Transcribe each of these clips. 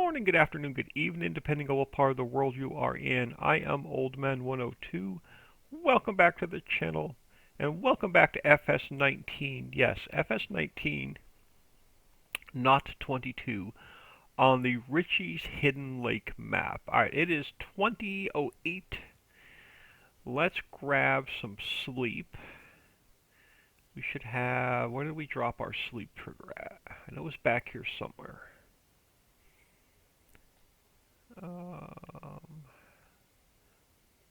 morning, good afternoon, good evening, depending on what part of the world you are in. I am OldMan102. Welcome back to the channel, and welcome back to FS19. Yes, FS19, not 22, on the Ricci's Hidden Lake map. Alright, it is 20:08. Let's grab some sleep. We should have... Where did we drop our sleep trigger at? I know it was back here somewhere.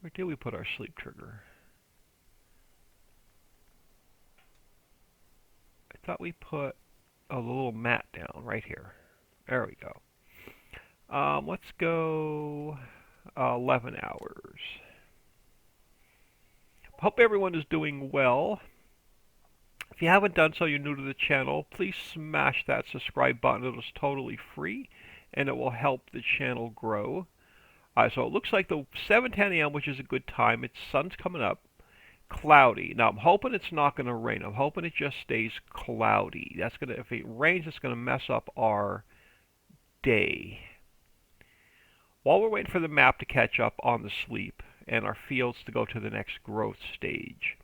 Where did we put our sleep trigger? I thought we put a little mat down right here. There we go. Let's go 11 hours. Hope everyone is doing well. If you haven't done so, you're new to the channel, please smash that subscribe button. It is totally free, and it will help the channel grow. So it looks like the 7:10 a.m., which is a good time. It's sun's coming up. Cloudy. Now I'm hoping it's not going to rain. I'm hoping it just stays cloudy. That's gonna. If it rains, it's going to mess up our day. While we're waiting for the map to catch up on the sleep and our fields to go to the next growth stage,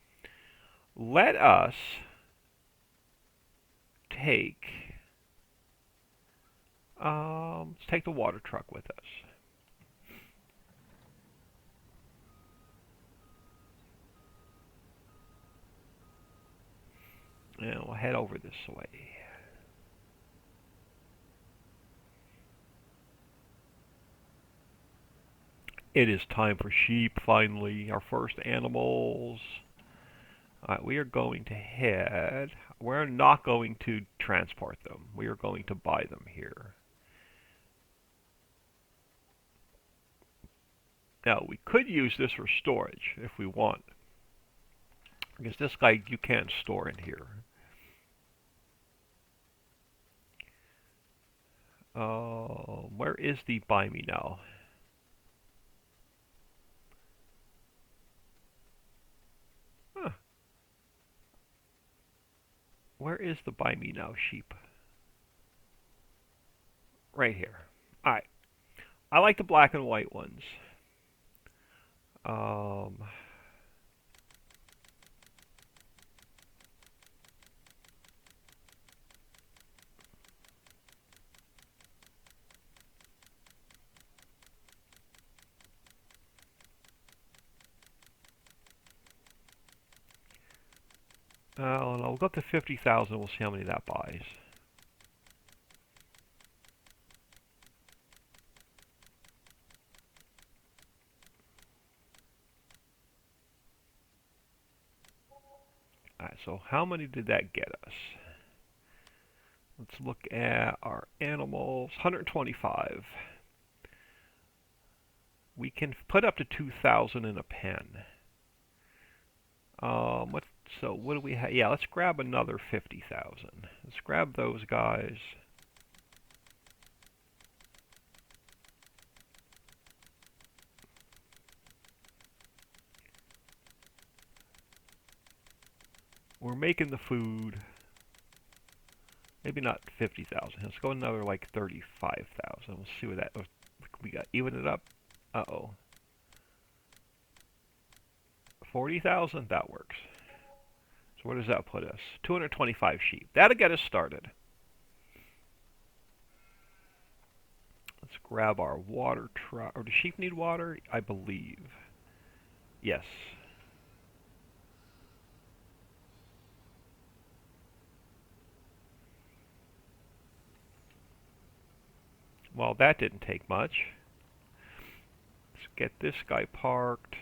let us take. Let's take the water truck with us. And we'll head over this way. It is time for sheep, finally, our first animals. Alright, we are going to head... We're not going to transport them. We are going to buy them here. Now, we could use this for storage if we want. Because this guy you can't store in here. Where is the buy me now? Huh. Where is the buy me now sheep? Right here. Alright. I like the black and white ones. Oh, no, we'll go up to 50,000. We'll see how many that buys. Alright, so how many did that get us? Let's look at our animals. 125. We can put up to 2,000 in a pen. So what do we have? Yeah, let's grab another 50,000. Let's grab those guys. We're making the food. Maybe not 50,000. Let's go another like 35,000. We'll see what that. We got. Even it up. Uh-oh. 40,000. That works. So where does that put us? 225 sheep. That'll get us started. Let's grab our water truck. Or do sheep need water? I believe. Yes. Well, that didn't take much. Let's get this guy parked.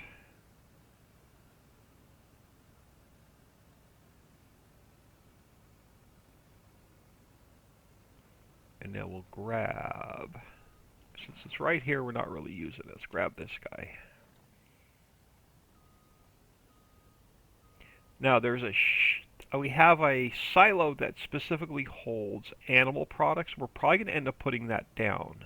And then we'll grab, since it's right here, we're not really using it. Let's grab this guy. Now there's we have a silo that specifically holds animal products. We're probably going to end up putting that down.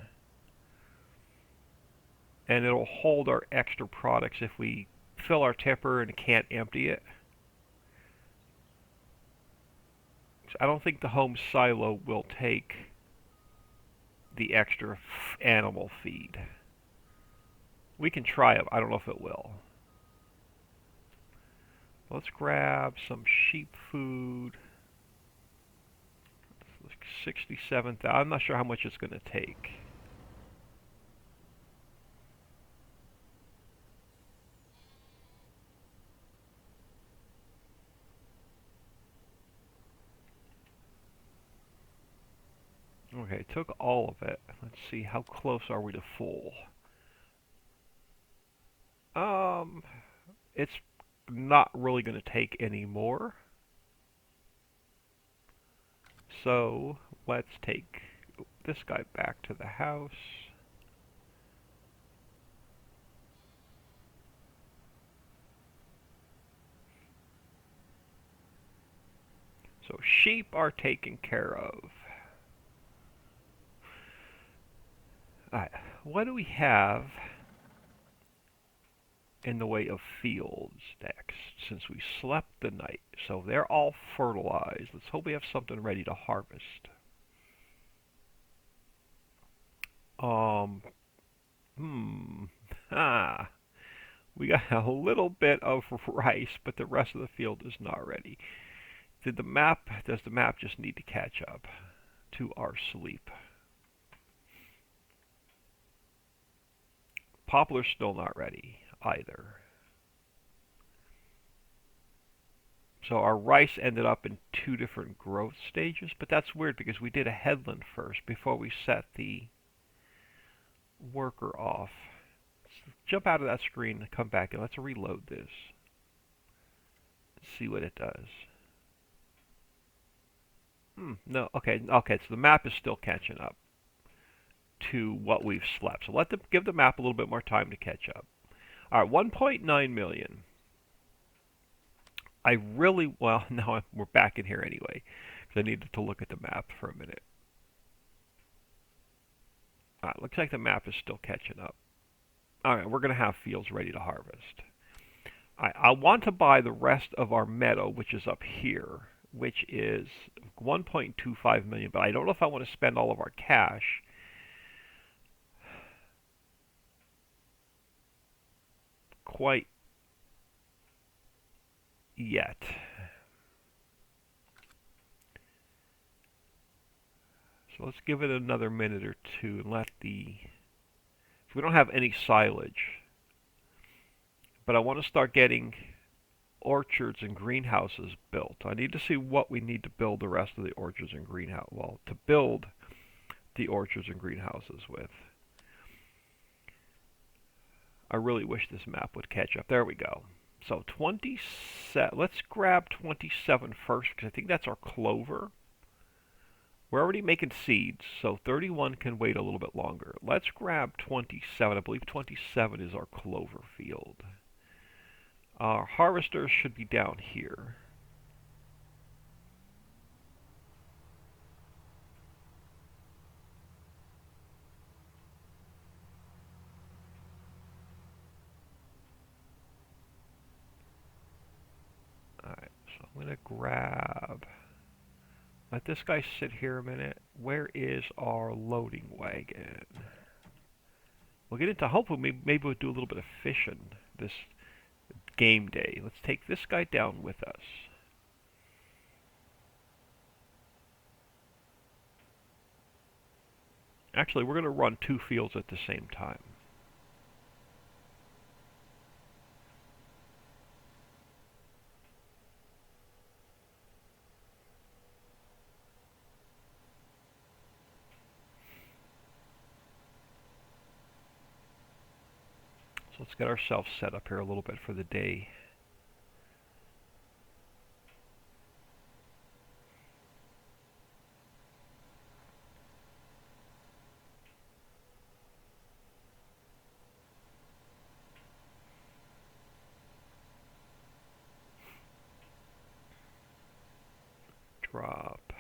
And it'll hold our extra products if we fill our tipper and can't empty it. I don't think the home silo will take the extra animal feed. We can try it. I don't know if it will. Let's grab some sheep food. It's like 67,000. I'm not sure how much it's going to take. Okay, took all of it. Let's see, how close are we to full? Um, it's not really going to take any more. So let's take this guy back to the house. So sheep are taken care of. Alright, what do we have in the way of fields next, since we slept the night? So they're all fertilized. Let's hope we have something ready to harvest. Um, ah, we got a little bit of rice, but the rest of the field is not ready. Does the map just need to catch up to our sleep? Poplar's still not ready either. So our rice ended up in two different growth stages, but that's weird because we did a headland first before we set the worker off. Let's jump out of that screen and come back and let's reload this. See what it does. No, okay, so the map is still catching up to what we've slept. So give the map a little bit more time to catch up. All right, 1.9 million. Well, now we're back in here anyway, because I needed to look at the map for a minute. All right, looks like the map is still catching up. All right, we're going to have fields ready to harvest. I want to buy the rest of our meadow, which is up here, which is 1.25 million, but I don't know if I want to spend all of our cash quite yet. So let's give it another minute or two and let the... We don't have any silage, but I want to start getting orchards and greenhouses built. I need to see what we need to build the rest of the orchards and greenhouse. Well, to build the orchards and greenhouses with. I really wish this map would catch up. There we go. So 27. Let's grab 27 first because I think that's our clover. We're already making seeds, so 31 can wait a little bit longer. Let's grab 27. I believe 27 is our clover field. Our harvesters should be down here. Alright, so I'm going to grab... Let this guy sit here a minute. Where is our loading wagon? We'll get into, hopefully, maybe we'll do a little bit of fishing this game day. Let's take this guy down with us. Actually, we're going to run two fields at the same time. So let's get ourselves set up here a little bit for the day. Drop.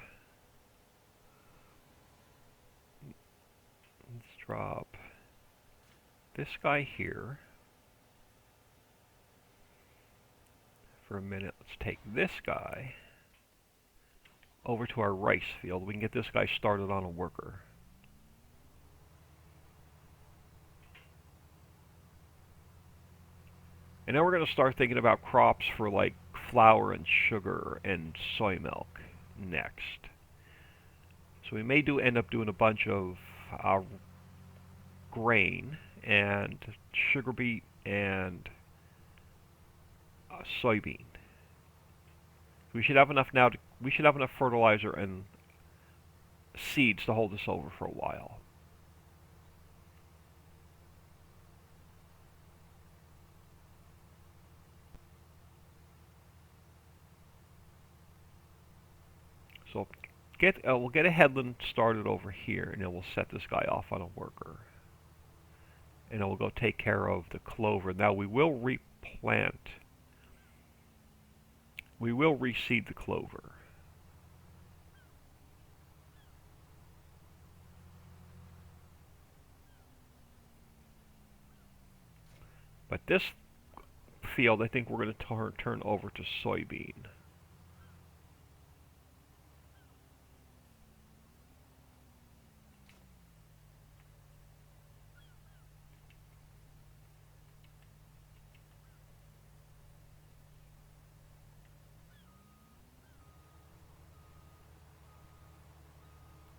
Let's drop this guy here. For a minute, let's take this guy over to our rice field. We can get this guy started on a worker. And then we're going to start thinking about crops for like flour and sugar and soy milk next. So we may end up doing a bunch of grain and sugar beet and soybean. We should have enough now. We should have enough fertilizer and seeds to hold us over for a while. So we'll get a headland started over here, and then we'll set this guy off on a worker, and then we'll go take care of the clover. Now we will replant. We will reseed the clover. But this field, I think we're going to turn over to soybean.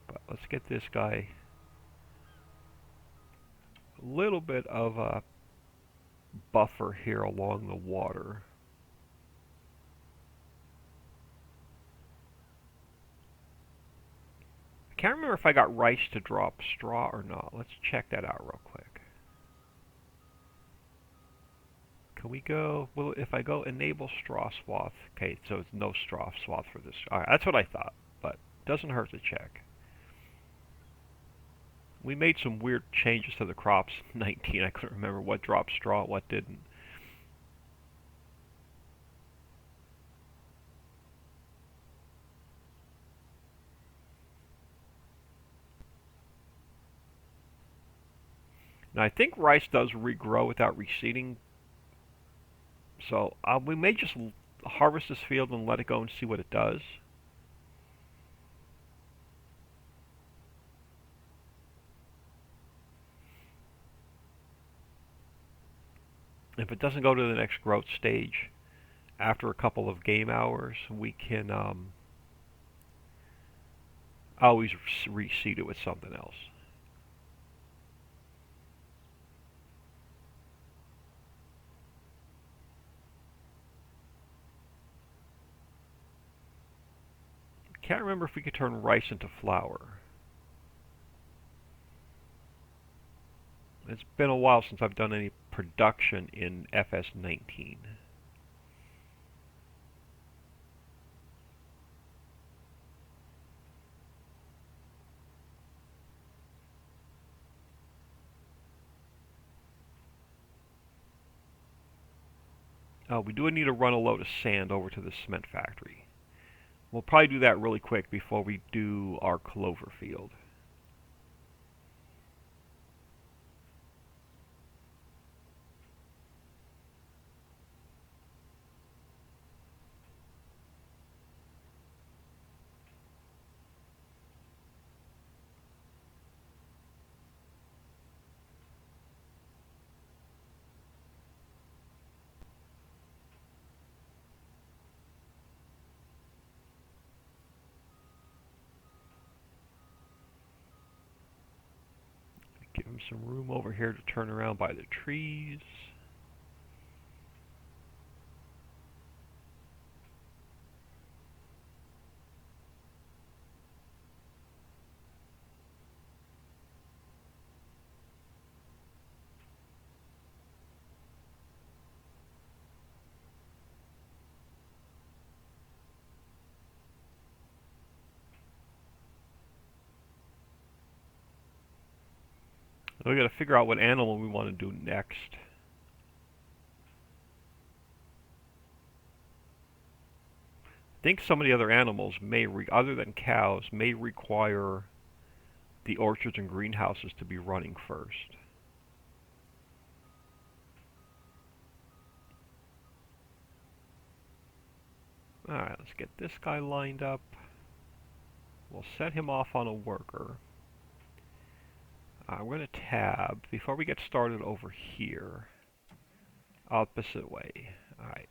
But let's get this guy a little bit of a buffer here along the water. I can't remember if I got rice to drop straw or not. Let's check that out real quick. Can we go, well, if I go enable straw swath, okay, so it's no straw swath for this. All right, that's what I thought, but it doesn't hurt to check. We made some weird changes to the crops in 19. I couldn't remember what dropped straw, what didn't. Now I think rice does regrow without reseeding, so we may just harvest this field and let it go and see what it does. If it doesn't go to the next growth stage after a couple of game hours, we can always reseed it with something else. Can't remember if we could turn rice into flour. It's been a while since I've done any production in FS19. We do need to run a load of sand over to the cement factory. We'll probably do that really quick before we do our clover field. Give him some room over here to turn around by the trees. We got to figure out what animal we want to do next. I think some of the other animals may, other than cows, may require the orchards and greenhouses to be running first. Alright, let's get this guy lined up. We'll set him off on a worker. We're going to tab, before we get started over here, Opposite way. Alright.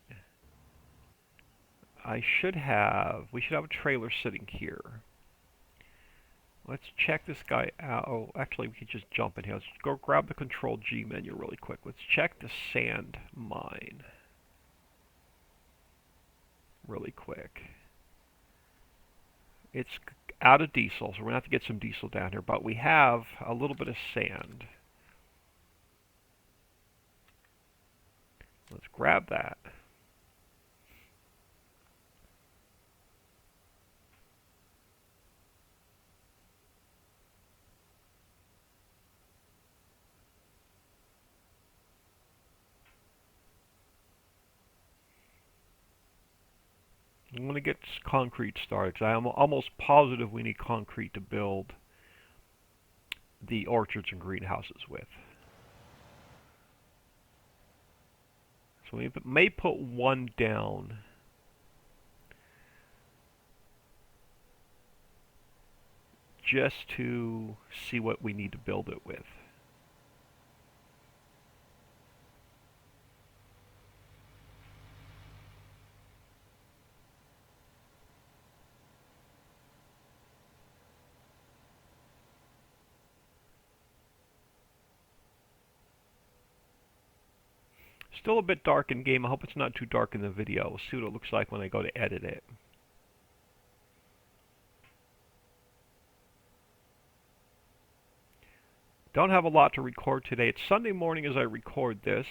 We should have a trailer sitting here. Let's check this guy out. Oh, actually, we can just jump in here. Let's go grab the Control G menu really quick. Let's check the sand mine really quick. It's out of diesel, so we're going to have to get some diesel down here, but we have a little bit of sand. Let's grab that. I'm going to get concrete started, because I'm almost positive we need concrete to build the orchards and greenhouses with. So we may put one down. Just to see what we need to build it with. Still a bit dark in game. I hope it's not too dark in the video. We'll see what it looks like when I go to edit it. Don't have a lot to record today. It's Sunday morning as I record this.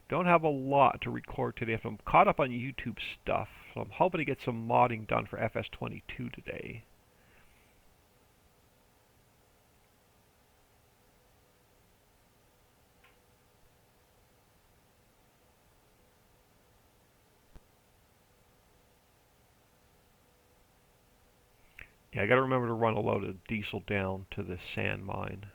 Don't have a lot to record today. I'm caught up on YouTube stuff, so I'm hoping to get some modding done for FS22 today. Yeah, I gotta remember to run a load of diesel down to the sand mine.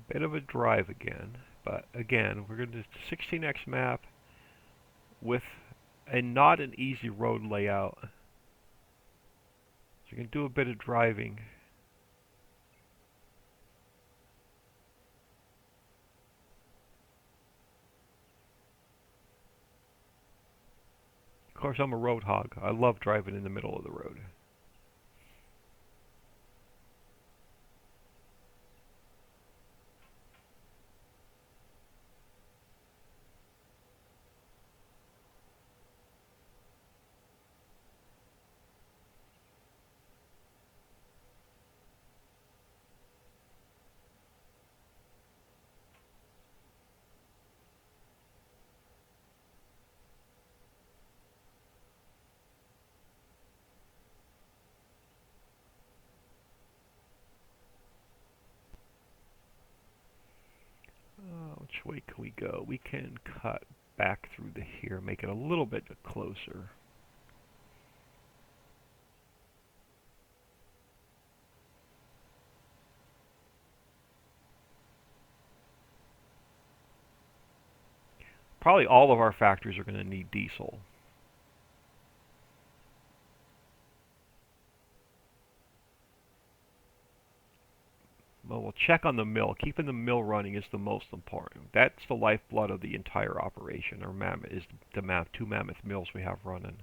Bit of a drive again, but again, we're going to do the 16x map with not an easy road layout. So you can do a bit of driving. Of course, I'm a road hog. I love driving in the middle of the road. Which way can we go? We can cut back through the here, make it a little bit closer. Probably all of our factories are going to need diesel. Well, we'll check on the mill. Keeping the mill running is the most important. That's the lifeblood of the entire operation. Our mammoth is the two mammoth mills we have running.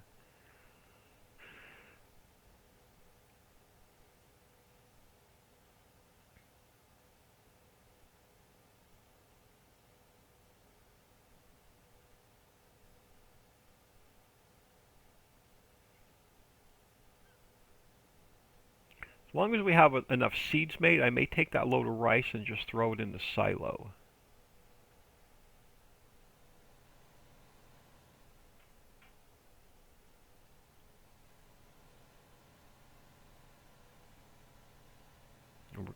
As long as we have enough seeds made, I may take that load of rice and just throw it in the silo.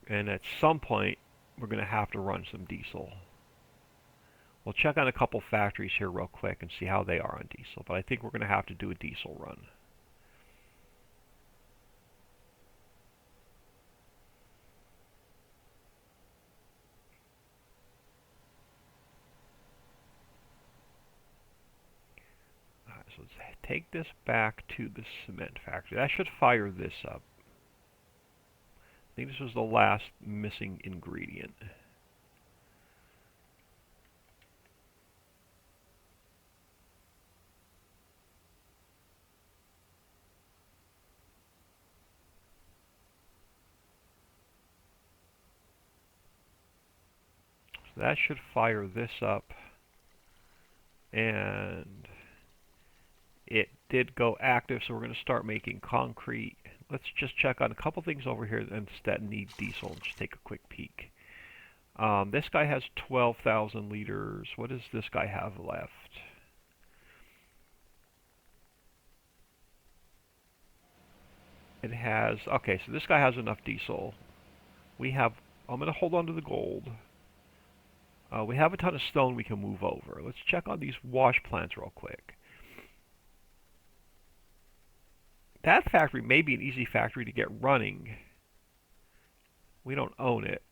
And at some point, we're going to have to run some diesel. We'll check on a couple factories here real quick and see how they are on diesel, but I think we're going to have to do a diesel run. Alright, so let's take this back to the cement factory. That should fire this up. I think this was the last missing ingredient. So that should fire this up. And it did go active, so we're going to start making concrete. Let's just check on a couple things over here that need diesel and just take a quick peek. This guy has 12,000 liters. What does this guy have left? It has, okay, so this guy has enough diesel. We have, I'm going to hold on to the gold. We have a ton of stone we can move over. Let's check on these wash plants real quick. That factory may be an easy factory to get running. We don't own it.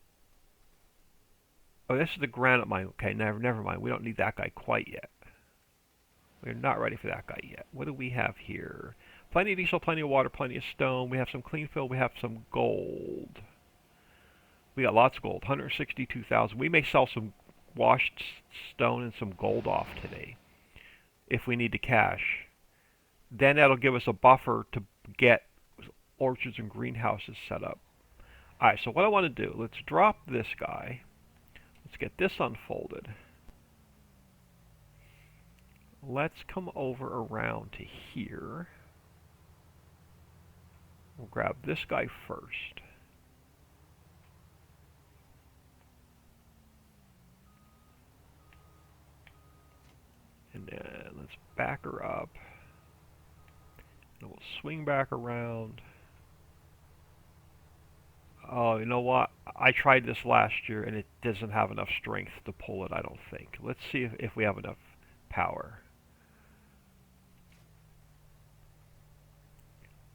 Oh, this is the granite mine. Okay, never mind. We don't need that guy quite yet. We're not ready for that guy yet. What do we have here? Plenty of diesel, plenty of water, plenty of stone. We have some clean fill. We have some gold. We got lots of gold. 162,000. We may sell some washed stone and some gold off today if we need to cash. Then that'll give us a buffer to get orchards and greenhouses set up. Alright, so what I want to do, let's drop this guy. Let's get this unfolded. Let's come over around to here. We'll grab this guy first. And then let's back her up. And we'll swing back around. Oh, you know what? I tried this last year and it doesn't have enough strength to pull it, I don't think. Let's see if we have enough power.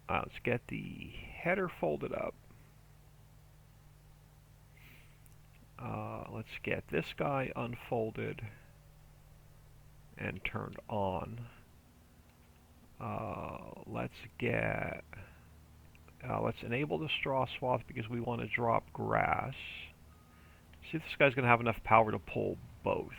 Let's get the header folded up. Let's get this guy unfolded and turned on. Let's enable the straw swath because we want to drop grass. See if this guy's going to have enough power to pull both.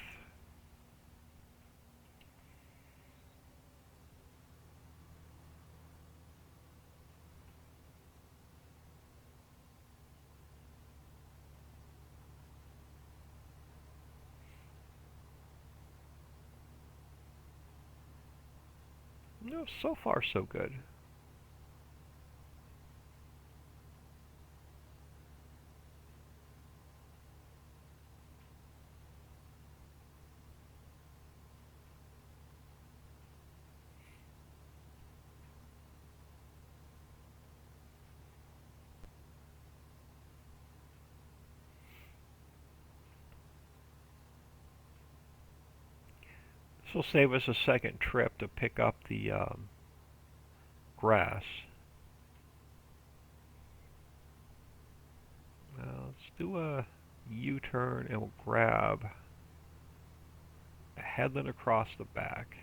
No, so far so good. This will save us a second trip to pick up the grass. Let's do a U-turn and we'll grab a headland across the back.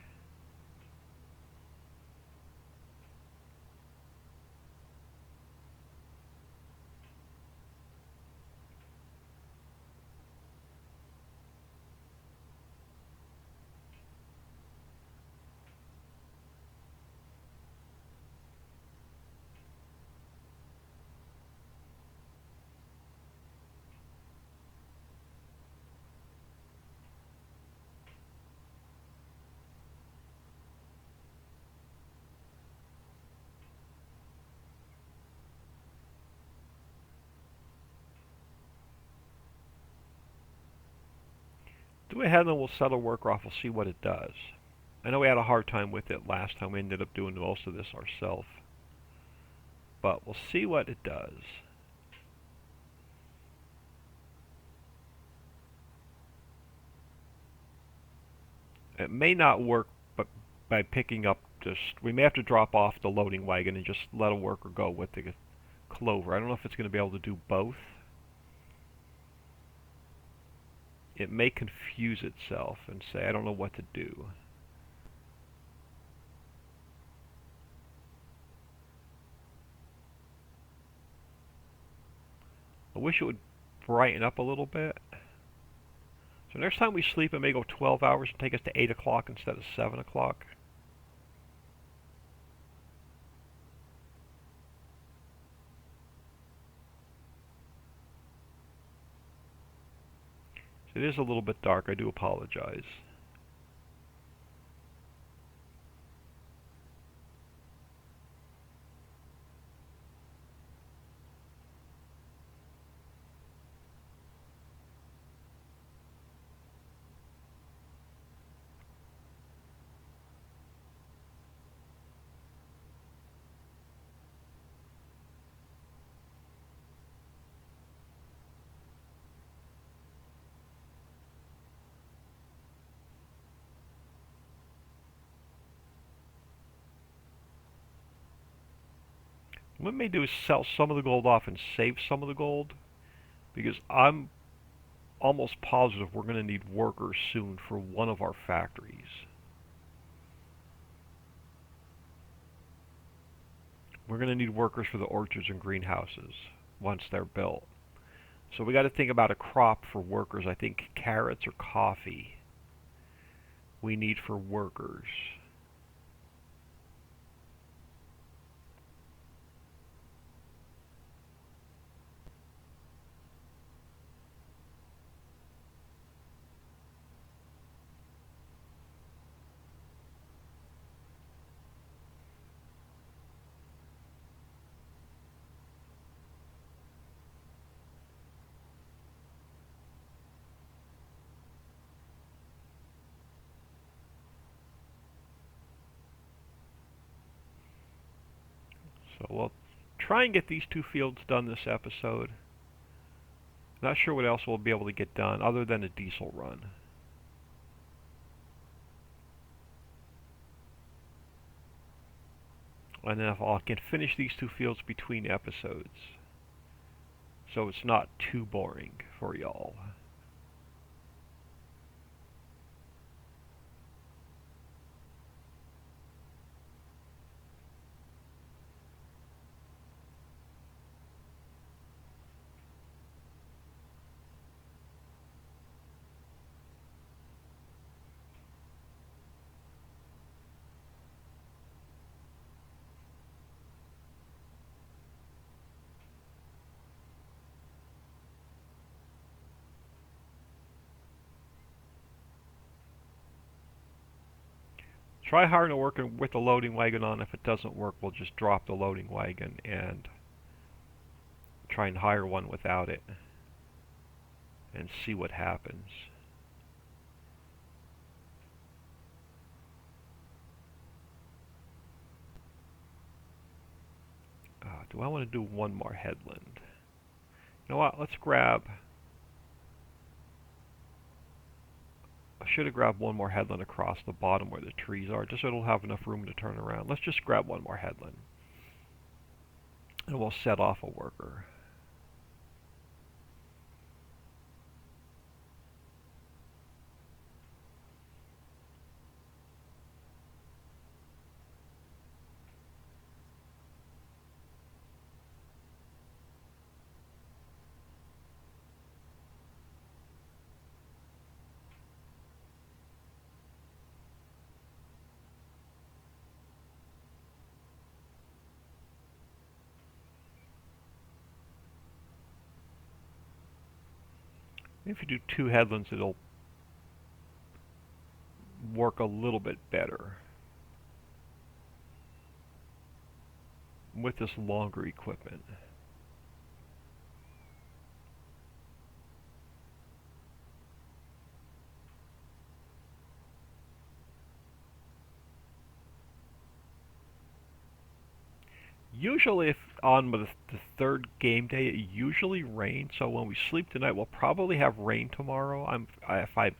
Do a headland, we'll settle worker off, we'll see what it does. I know we had a hard time with it last time, we ended up doing most of this ourselves. But we'll see what it does. It may not work, but by picking up we may have to drop off the loading wagon and just let a worker go with the clover. I don't know if it's going to be able to do both. It may confuse itself and say, I don't know what to do. I wish it would brighten up a little bit. So next time we sleep, it may go 12 hours and take us to 8 o'clock instead of 7 o'clock. It is a little bit dark. I do apologize. What we may do is sell some of the gold off and save some of the gold, because I'm almost positive we're going to need workers soon for one of our factories. We're going to need workers for the orchards and greenhouses once they're built. So we got to think about a crop for workers. I think carrots or coffee we need for workers. So we'll try and get these two fields done this episode. Not sure what else we'll be able to get done other than a diesel run. And then if I can finish these two fields between episodes, so it's not too boring for y'all. Try hiring a worker with the loading wagon on. If it doesn't work, we'll just drop the loading wagon and try and hire one without it and see what happens. Do I want to do one more headland? You know what? Let's grab... I should have grabbed one more headland across the bottom where the trees are, just so it'll have enough room to turn around. Let's just grab one more headland. And we'll set off a worker. If you do two headlands, it'll work a little bit better with this longer equipment. Usually if on the third game day it usually rains, so when we sleep tonight we'll probably have rain tomorrow. If I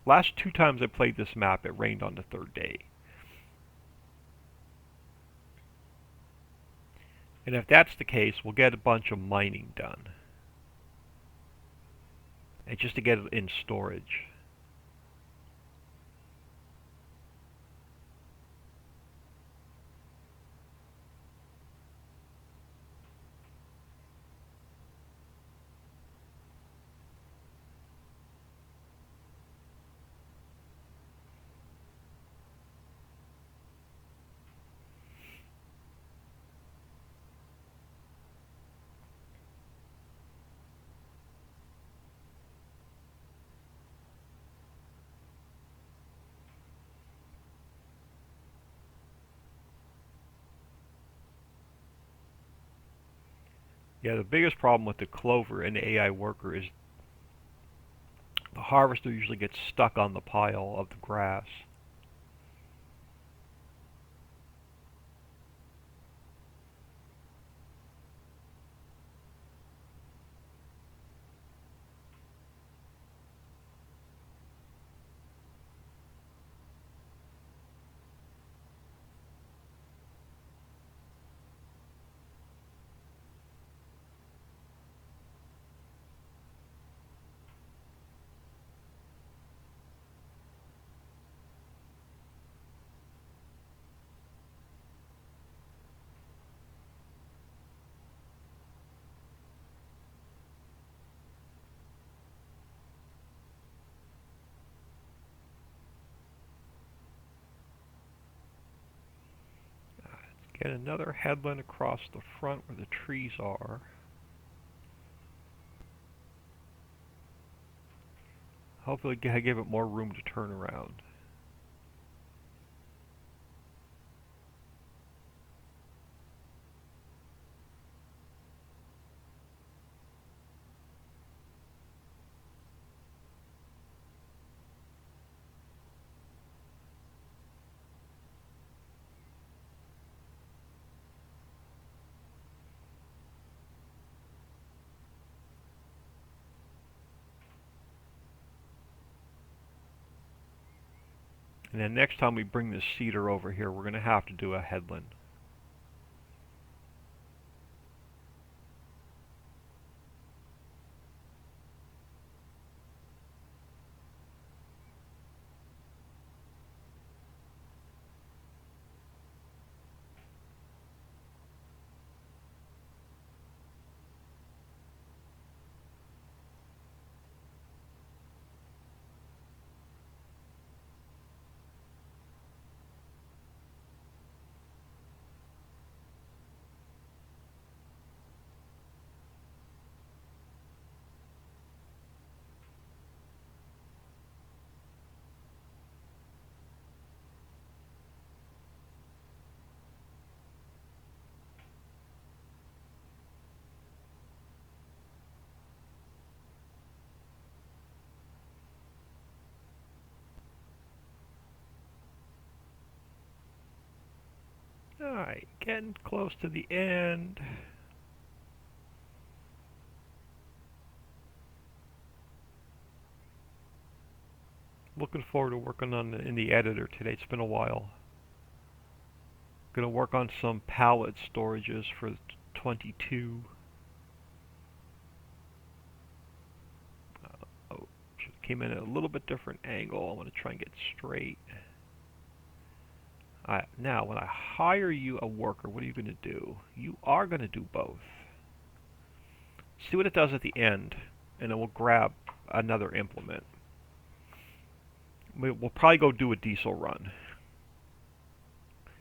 Last 2 times I played this map, it rained on the third day. And if that's the case, we'll get a bunch of mining done. And just to get it in storage. Yeah, the biggest problem with the clover and the AI worker is the harvester usually gets stuck on the pile of the grass. Get another headland across the front where the trees are. Hopefully I give it more room to turn around. And then next time we bring this cedar over here, we're going to have to do a headland. Alright, getting close to the end. Looking forward to working on in the editor today. It's been a while. Gonna work on some pallet storages for 22. Oh, came in at a little bit different angle. I want to try and get straight. Now, when I hire you a worker, what are you going to do? You are going to do both. See what it does at the end, and then we'll grab another implement. We'll probably go do a diesel run.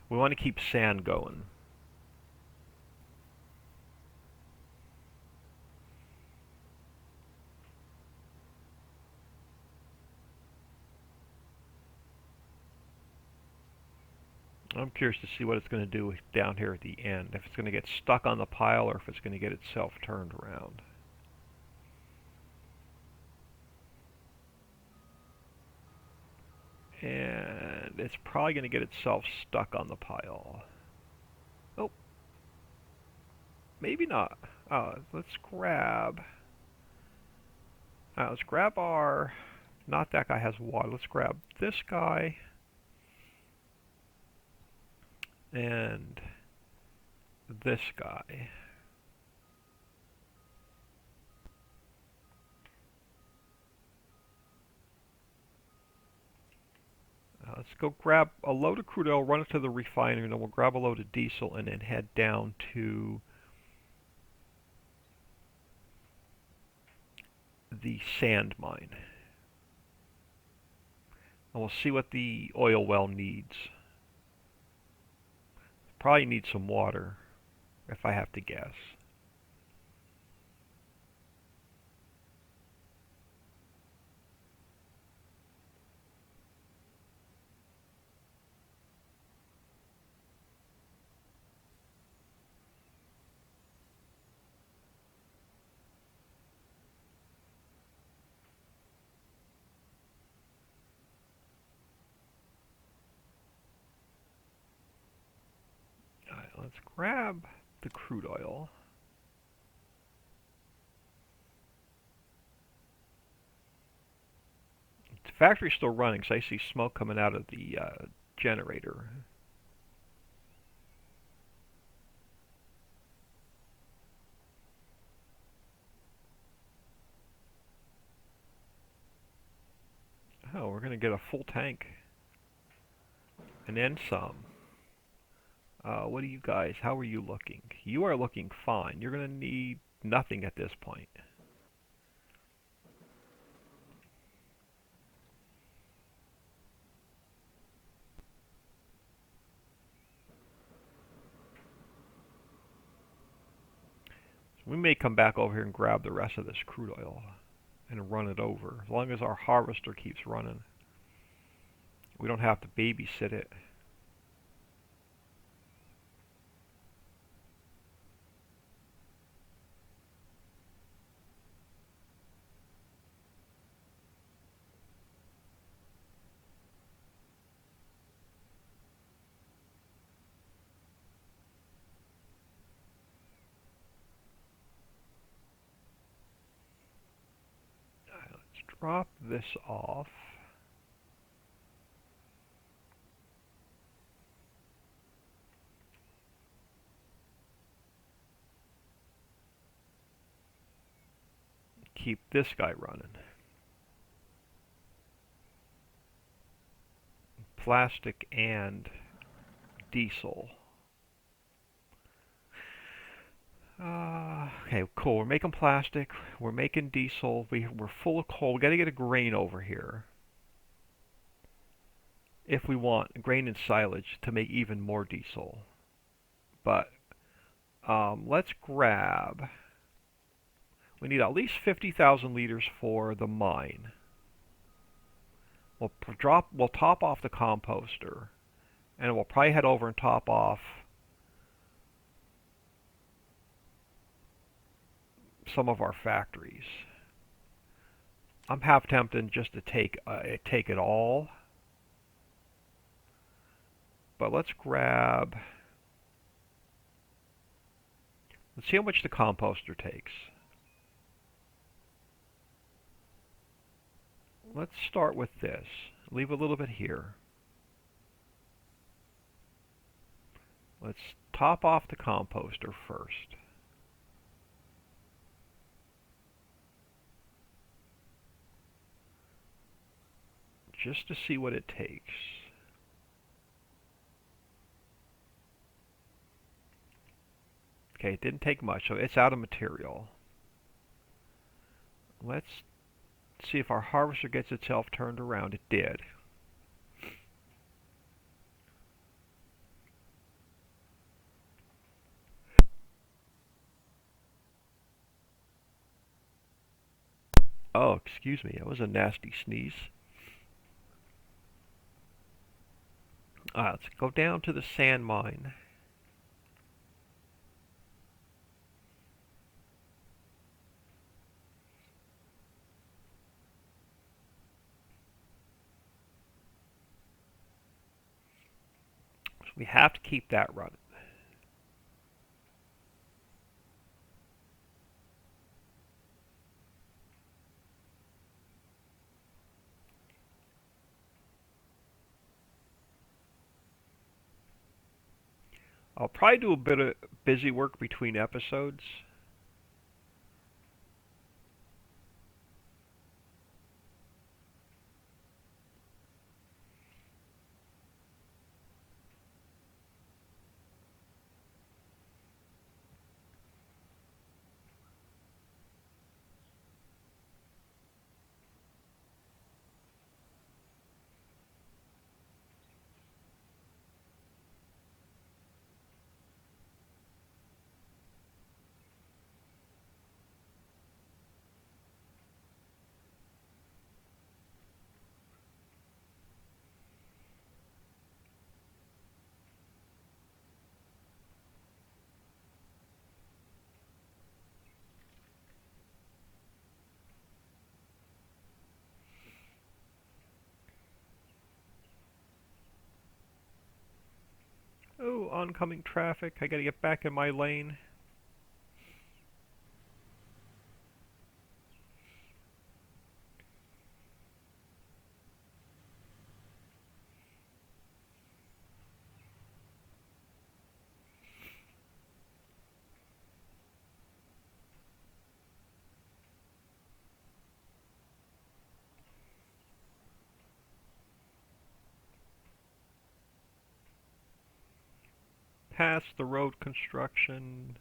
We want to keep sand going. I'm curious to see what it's going to do down here at the end. If it's going to get stuck on the pile or if it's going to get itself turned around. And it's probably going to get itself stuck on the pile. Oh, maybe not. Let's grab our Not that guy has water. Let's grab this guy and this guy. Let's go grab a load of crude oil, run it to the refinery, and then we'll grab a load of diesel and then head down to the sand mine. And we'll see what the oil well needs. Probably needs some water, if I have to guess. Alright, let's grab the crude oil. The factory's still running, so I see smoke coming out of the generator. Oh, we're going to get a full tank. And then some. What are you guys? How are you looking? You are looking fine. You're going to need nothing at this point. So we may come back over here and grab the rest of this crude oil and run it over. As long as our harvester keeps running. We don't have to babysit it. Let's drop this off. Keep this guy running. Plastic and diesel. Okay, cool. We're making plastic. We're making diesel. We're full of coal. We got to get a grain over here. If we want grain and silage to make even more diesel. But let's grab. We need at least 50,000 liters for the mine. We'll top off the composter, and we'll probably head over and top off some of our factories. I'm half tempted just to take it all, but let's grab. Let's see how much the composter takes. Let's start with this. Leave a little bit here. Let's top off the composter first. Just to see what it takes. Okay, it didn't take much, so it's out of material. Let's see if our harvester gets itself turned around. It did. Oh, excuse me, that was a nasty sneeze. Let's go down to the sand mine. So we have to keep that running. I'll probably do a bit of busy work between episodes. Oh, oncoming traffic. I gotta get back in my lane. Past the road construction.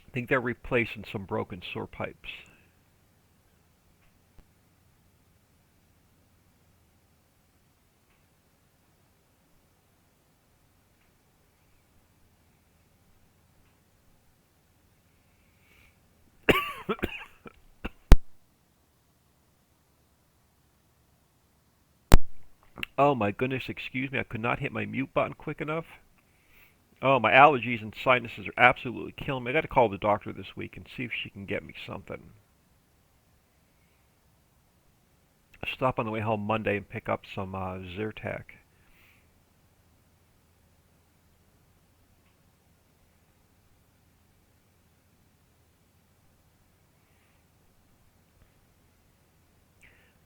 I think they're replacing some broken sewer pipes. Oh my goodness, excuse me, I could not hit my mute button quick enough. Oh, my allergies and sinuses are absolutely killing me. I gotta call the doctor this week and see if she can get me something. I'll stop on the way home Monday and pick up some Zyrtec.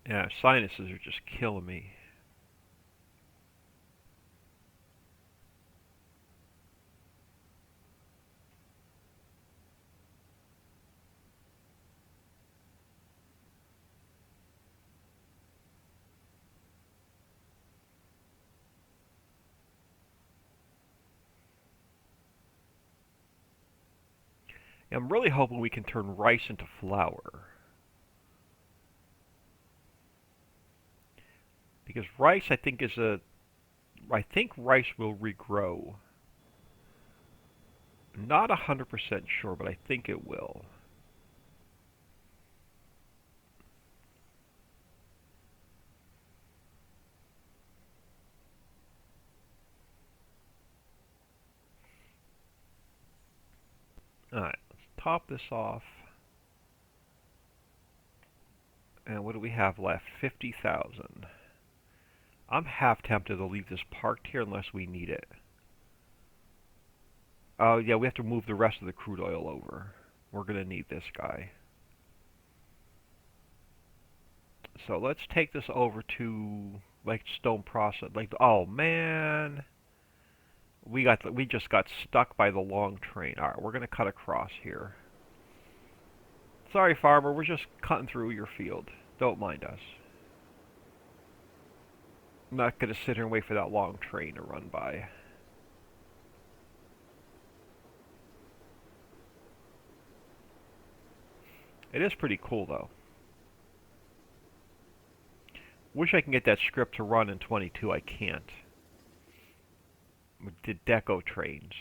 Yeah, sinuses are just killing me. I'm really hoping we can turn rice into flour. Because rice, I think rice will regrow. Not 100% sure, but I think it will. Alright, let's top this off. And what do we have left? 50,000. I'm half tempted to leave this parked here unless we need it. Oh, yeah, we have to move the rest of the crude oil over. We're going to need this guy. So let's take this over to like stone process. Oh man, we just got stuck by the long train. All right, we're going to cut across here. Sorry, farmer, we're just cutting through your field. Don't mind us. I'm not going to sit here and wait for that long train to run by. It is pretty cool, though. Wish I can get that script to run in 22. I can't. With the deco trains.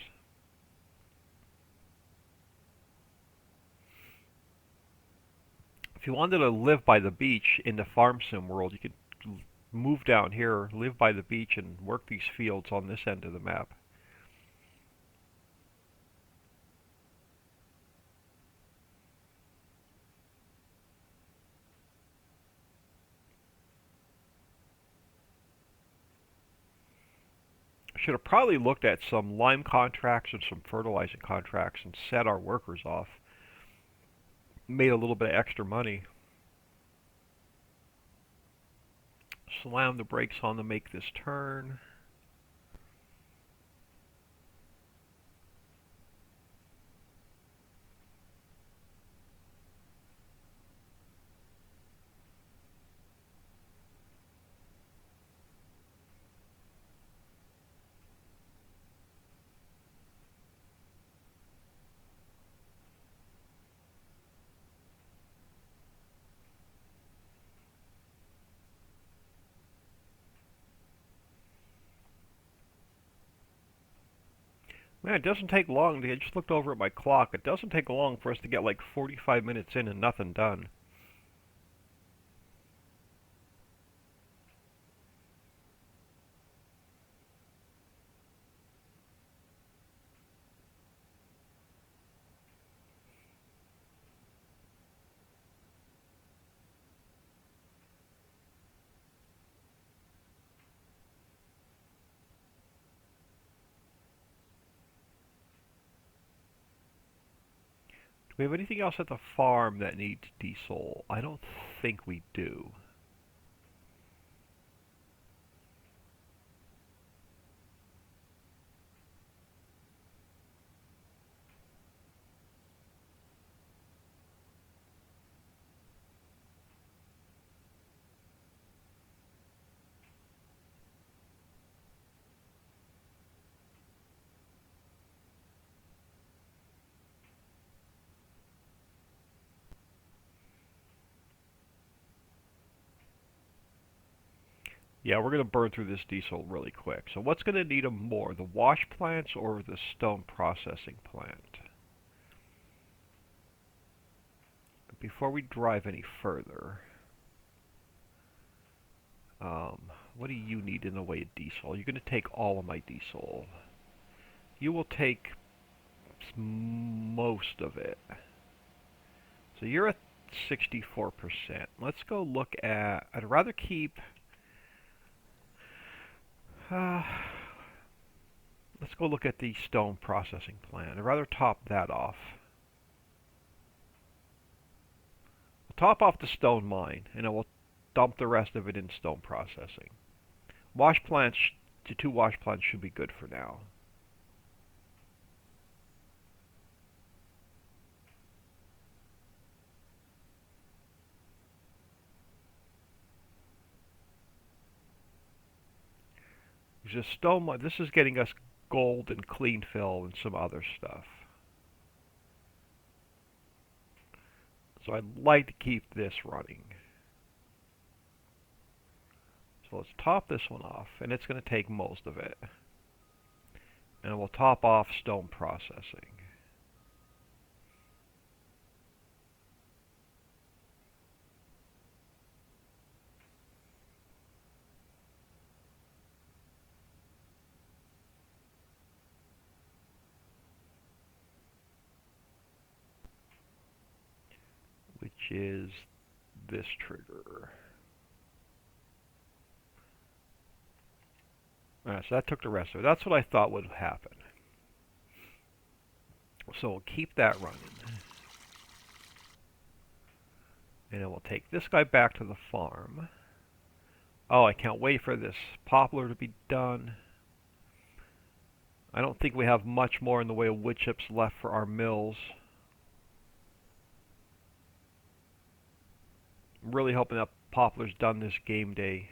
If you wanted to live by the beach in the farm sim world, you could move down here, live by the beach, and work these fields on this end of the map. Should have probably looked at some lime contracts and some fertilizing contracts and set our workers off. Made a little bit of extra money. Slam the brakes on to make this turn. Man, it doesn't take long. I just looked over at my clock. It doesn't take long for us to get like 45 minutes in and nothing done. Do we have anything else at the farm that needs diesel? I don't think we do. Yeah, we're going to burn through this diesel really quick. So what's going to need them more, the wash plants or the stone processing plant? Before we drive any further, what do you need in the way of diesel? You're going to take all of my diesel. You will take most of it. So you're at 64%. Let's go look at, I'd rather keep, uh, let's go look at the stone processing plant. I'd rather top that off. We'll top off the stone mine, and then we'll dump the rest of it in stone processing. Wash plants, the 2 wash plants should be good for now. Just stone, this is getting us gold and clean fill and some other stuff. So I'd like to keep this running. So let's top this one off, and it's going to take most of it. And we'll top off stone processing. Which is this trigger. Alright, so that took the rest of it. That's what I thought would happen. So we'll keep that running. And then we'll take this guy back to the farm. Oh, I can't wait for this poplar to be done. I don't think we have much more in the way of wood chips left for our mills. I'm really hoping that poplar's done this game day.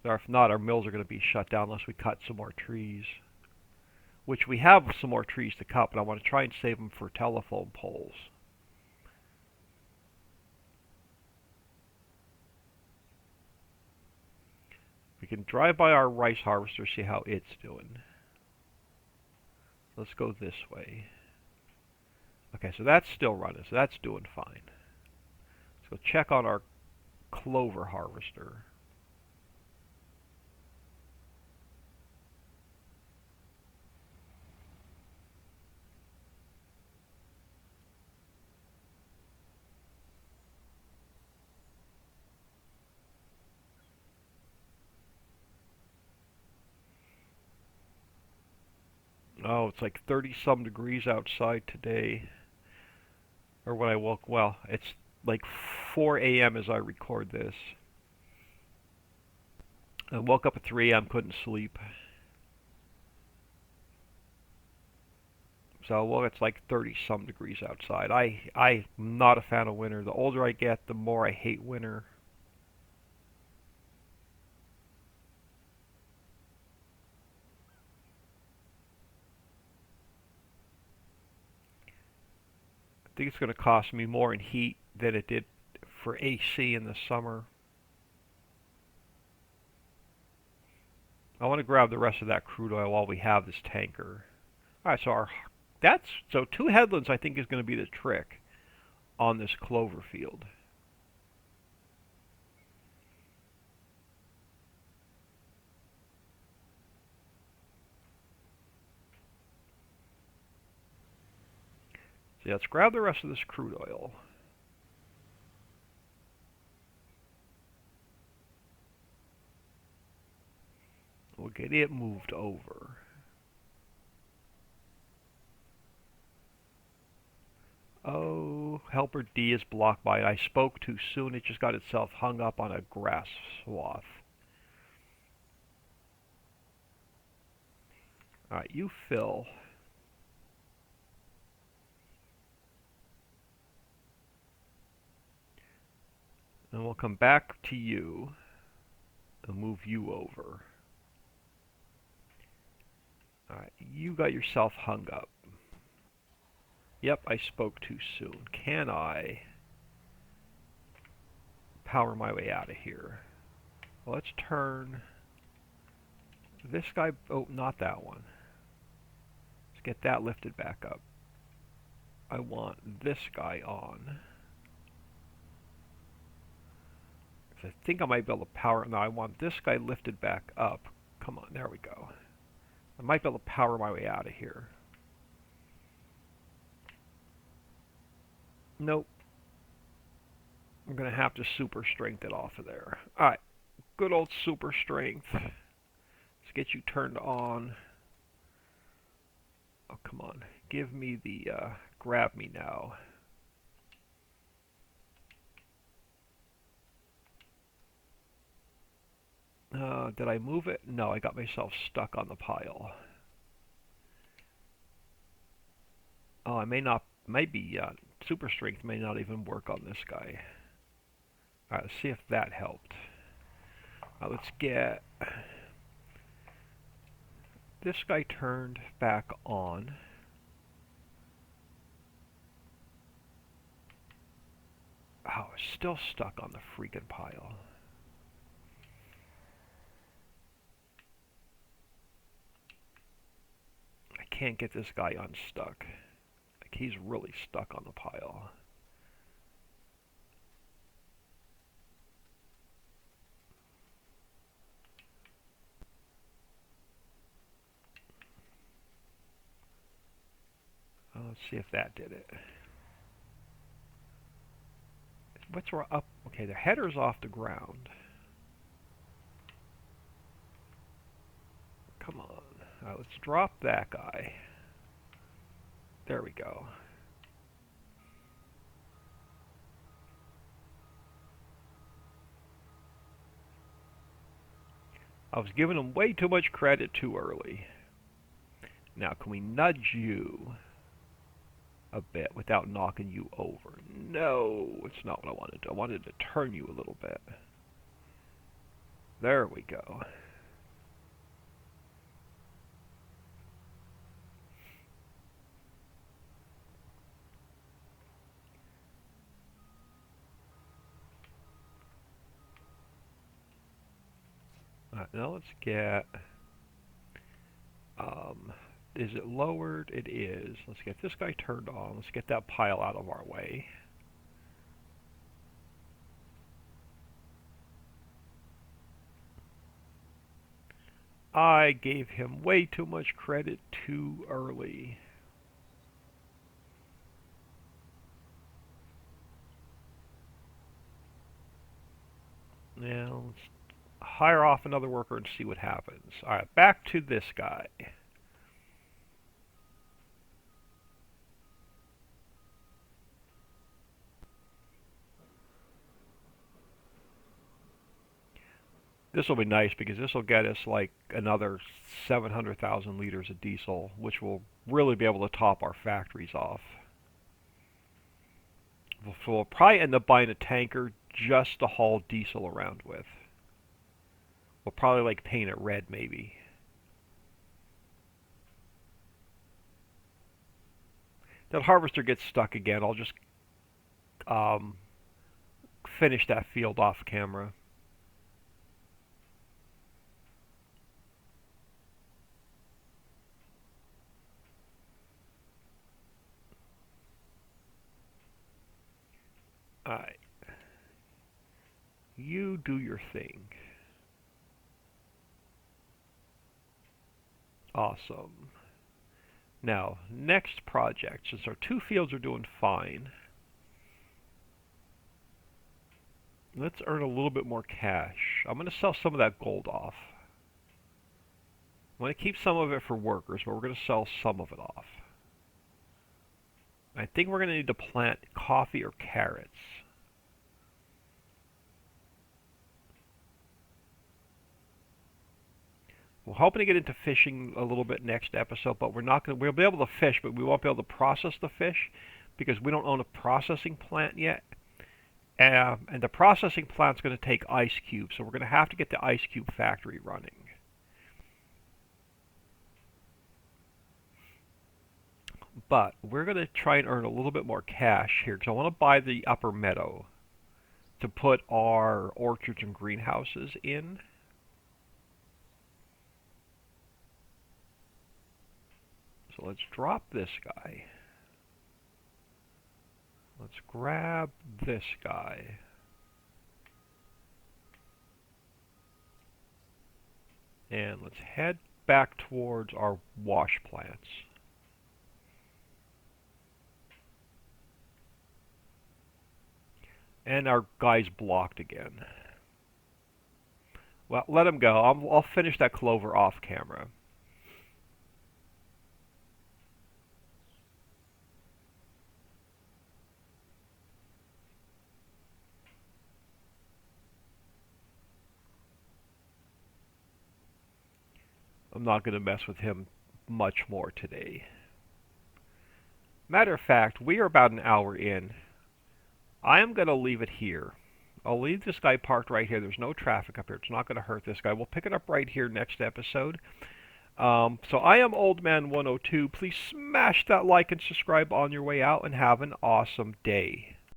Or if not, our mills are going to be shut down unless we cut some more trees. Which we have some more trees to cut, but I want to try and save them for telephone poles. We can drive by our rice harvester, see how it's doing. Let's go this way. Okay, so that's still running, so that's doing fine. Let's go check on our clover harvester. Oh, it's like 30-some degrees outside today. Or when I woke, well, it's like 4 a.m. as I record this. I woke up at 3 a.m., couldn't sleep. So, well, it's like 30-some degrees outside. I'm not a fan of winter. The older I get, the more I hate winter. I think it's going to cost me more in heat than it did for AC in the summer. I want to grab the rest of that crude oil while we have this tanker. All right, so 2 headlands I think is going to be the trick on this clover field. So let's grab the rest of this crude oil. We'll get it moved over. Oh, helper D is blocked by it. I spoke too soon. It just got itself hung up on a grass swath. Alright, you fill. And we'll come back to you and move you over. Alright, you got yourself hung up. Yep, I spoke too soon. Can I power my way out of here? Well, let's turn this guy... Oh, not that one. Let's get that lifted back up. I want this guy on. I think I might be able to power... No, I want this guy lifted back up. Come on, there we go. I might be able to power my way out of here. Nope. I'm going to have to super strength it off of there. Alright, good old super strength. Let's get you turned on. Oh, come on. Give me the... grab me now. Did I move it? No, I got myself stuck on the pile. Oh, I may not... Maybe super strength may not even work on this guy. Alright, let's see if that helped. Let's get this guy turned back on. Oh, it's still stuck on the freaking pile. I can't get this guy unstuck. Like, he's really stuck on the pile. Let's see if that did it. What's up? Okay, the header's off the ground. Come on. Let's drop that guy. There we go. I was giving him way too much credit too early. Now, can we nudge you a bit without knocking you over? No, it's not what I wanted to do. I wanted to turn you a little bit. There we go. Now let's get... is it lowered? It is. Let's get this guy turned on. Let's get that pile out of our way. I gave him way too much credit too early. Now let's hire off another worker and see what happens. Alright, back to this guy. This will be nice because this will get us like another 700,000 liters of diesel, which will really be able to top our factories off. We'll probably end up buying a tanker just to haul diesel around with. We'll probably like paint it red maybe. That harvester gets stuck again. I'll just finish that field off camera. You do your thing. Awesome. Now, next project, since our two fields are doing fine, let's earn a little bit more cash. I'm going to sell some of that gold off. I'm going to keep some of it for workers, but we're going to sell some of it off. I think we're going to need to plant coffee or carrots. We're hoping to get into fishing a little bit next episode, but we'll be able to fish, but we won't be able to process the fish because we don't own a processing plant yet. And the processing plant's going to take ice cubes, so we're going to have to get the ice cube factory running. But we're going to try and earn a little bit more cash here because I want to buy the upper meadow to put our orchards and greenhouses in. So let's drop this guy. Let's grab this guy. And let's head back towards our wash plants. And our guy's blocked again. Well, let him go. I'll finish that clover off camera. I'm not going to mess with him much more today. Matter of fact, we are about an hour in. I am going to leave it here. I'll leave this guy parked right here. There's no traffic up here. It's not going to hurt this guy. We'll pick it up right here next episode. So I am Old Man 102. Please smash that like and subscribe on your way out and have an awesome day.